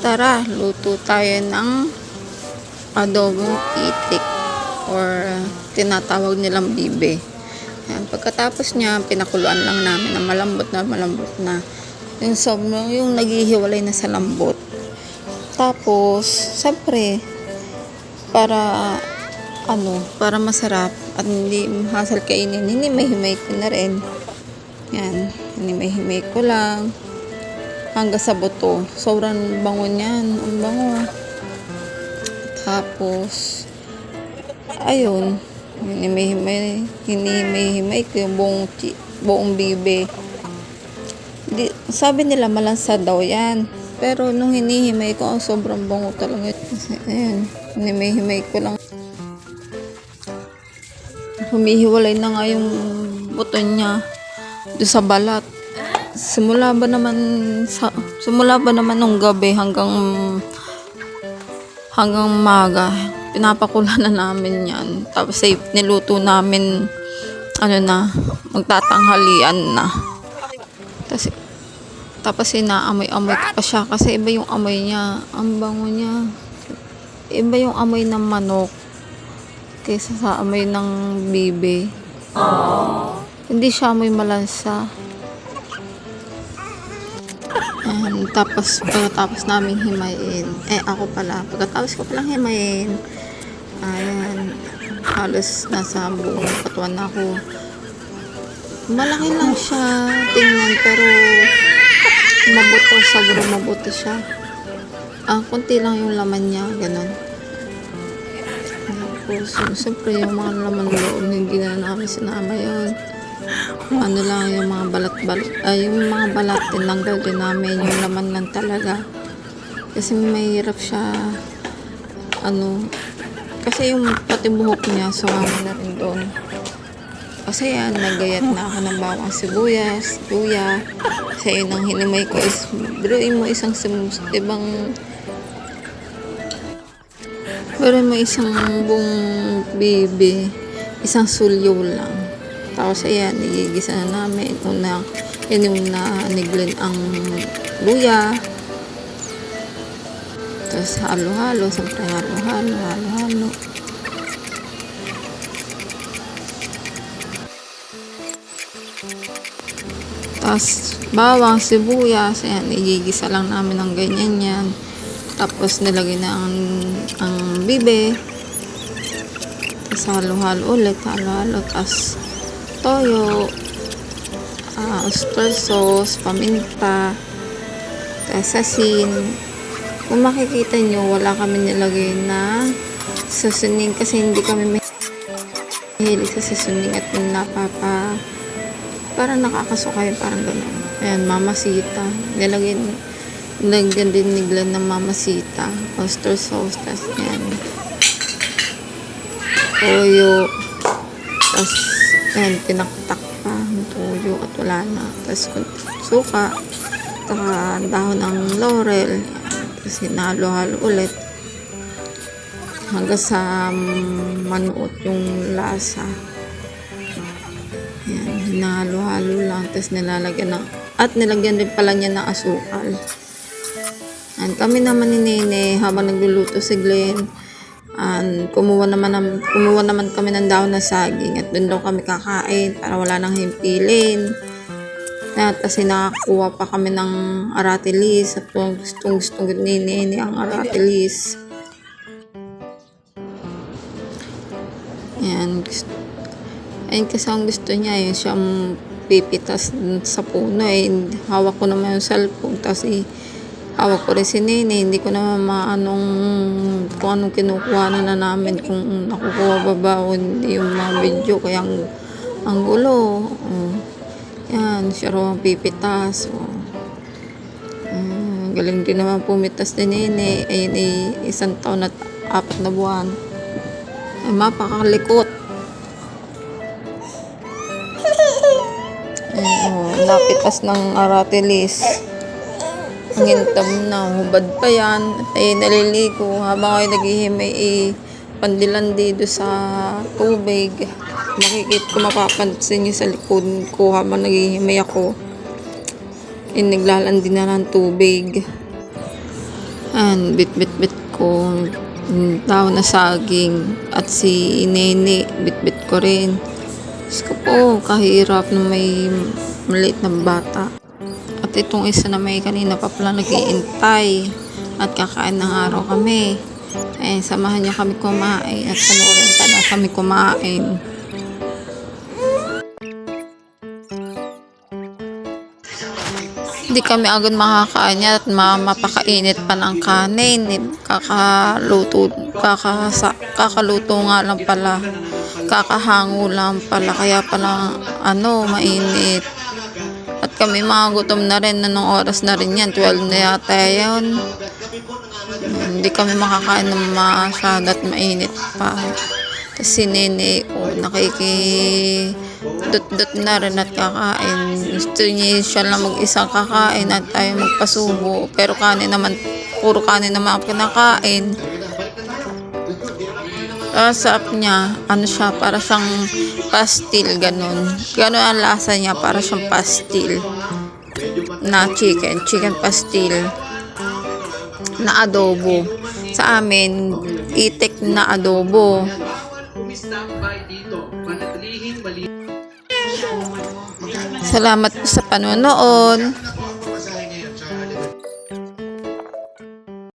tara, luto tayo ng adobong itik or tinatawag nilang bibe. Yan. Pagkatapos niya, pinakuluan lang namin na malambot na. Yung naghihiwalay na sa lambot. Tapos, siyempre, para masarap at hindi hassle kainin, hinimay-himay ko na rin. Yan, hinimay-himay ko lang hanggang sa buto. Sobrang bango niyan, ang bango. Tapos, ayun, hinimay-himay ko yung buong bibe. Sabi nila malansa daw yan. Pero nung hinihimay ko, sobrang bango talaga. Ayun, hinimay-himay ko lang. Humihiwalay na nga yung buto niya doon sa balat. Simula ba naman nung gabi hanggang maga, pinapakulan na namin yan. Tapos niluto namin, magtatanghalian na. Tapos inaamoy-amoy ko pa siya kasi iba yung amoy niya. Ang bango niya. Iba yung amoy ng manok kaysa sa amoy ng bibe. Hindi siya amoy malansa. Tapos pagkatapos namin himayin, pagkatapos ko palang himayin, ayan, halos nasa buong katawan ako. Malaki lang siya tingnan, pero sobrang mabuto siya. Konti lang yung laman niya, ganun. Tapos, siyempre yung mga laman loob, hindi na namin sinama yun. Yung mga balat tinanggal din namin, yung laman lang talaga. Kasi mahirap siya, kasi yung pati buhok niya, sumama na rin doon. Kasi yan, naggayat na ako ng bawang sibuyas, luya. Kasi yun ang hinimay ko is, biruin mo isang buong bibe, isang sulyo lang. Tapos ayan, igigisa na namin. Yan yung naniglin ang luya. Tapos halo-halo, siyempre halo-halo. Tapos bawang, sibuyas, ayan, igigisa lang namin ng ganyan yan. Tapos nilagay na ang bibe. Tapos halo-halo ulit, tapos toyo, oyster sauce, paminta, tapos asin. Kung makikita nyo, wala kami nilagay na seasoning kasi hindi kami mahilig sa seasoning at parang nakakasukay, parang gano'n. Ayan, mamasita. Nilagyan din niglan ng mamasita, oyster sauce, tapos yan, toyo, tapos ayan, pinaktak pa ang toyo at wala na. Tapos suka, saka dahon ng laurel. Tapos hinalo-halo ulit hanggang sa manuot yung lasa. Ayan, hinalo-halo lang. Tapos nilagyan din pala niya ng asukal. Ayan, kami naman ni Nene habang nagluluto si Glenn, kumuha naman kami ng dahon na saging at doon daw kami kakain para wala nang himpilin. Tapos nakakuha pa kami ng aratilis at gustong ni Nene ang aratilis. Ayan, kasi ang gusto niya yun siyang pipitas sa puno. Hawak ko naman yung cellphone, tapos hawak ko rin si Nene. Hindi ko naman kung anong kinukuha na namin, kung nakukuha ba o hindi yung mga video. Kaya ang gulo. Yan, siya raw ang pipitas. Galing din naman pumitas ni Nene. Ayun, 1 taon at 4 na buwan. Mapakalikot. Napitas ng aratilis. Ang hintab na, hubad pa yan. Ay naliligo habang ay naghihimay, pandilandi do sa tubig. Mapapansin niyo sa likod ko habang naghihimay ako. Naglalandi na ng tubig. And bit-bit ko daw na saging. At si Nene, bit-bit ko rin. Diyos ko po, kahirap na may maliit na bata. At itong isa na may kanina pa pala nag-iintay. At kakain ng araw kami. Samahan niya kami kumain at panoorin pa na kami kumain. Hindi kami agad makakain at mapakainit pa ng kanin. Kakaluto nga lang pala. Kakahango lang pala. Kaya pala mainit. At kami mga gutom na rin. Anong oras na rin yan? 12 na yata yun. Hindi kami makakain ng masyado at mainit pa. Tapos si Nene, nakikidot-dot na rin at kakain. Gusto niya siya lang mag-isang kakain at tayo magpasubo. Pero puro kanin naman ang kinakain. Sarap niya, siya, para siyang pastil, ganun. Ganun ang lasa niya, para siyang pastil na chicken pastil na adobo. Sa amin, itik na adobo. Salamat po sa panonood.